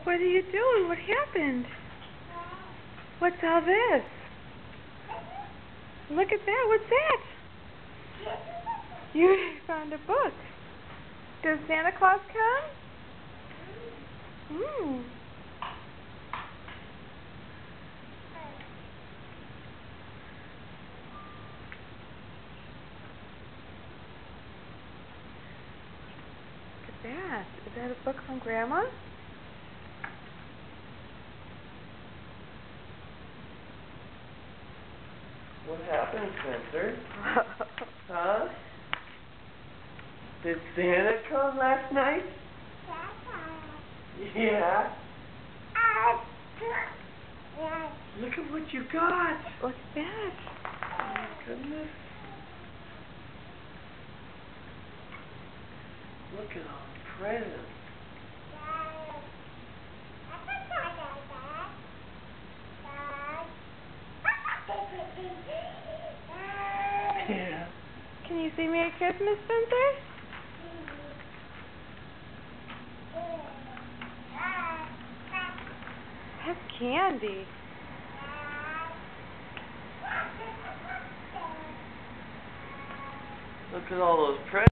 What are you doing? What happened? What's all this? Look at that. What's that? You found a book. Does Santa Claus come? Hmm. Look at that. Is that a book from Grandma? What happened, Spencer? Huh? Did Santa come last night? Yeah. Look at what you got. What's that? Oh my goodness. Look at all the presents. Yeah. Can you say Merry Christmas, Spencer? That's candy. Look at all those presents.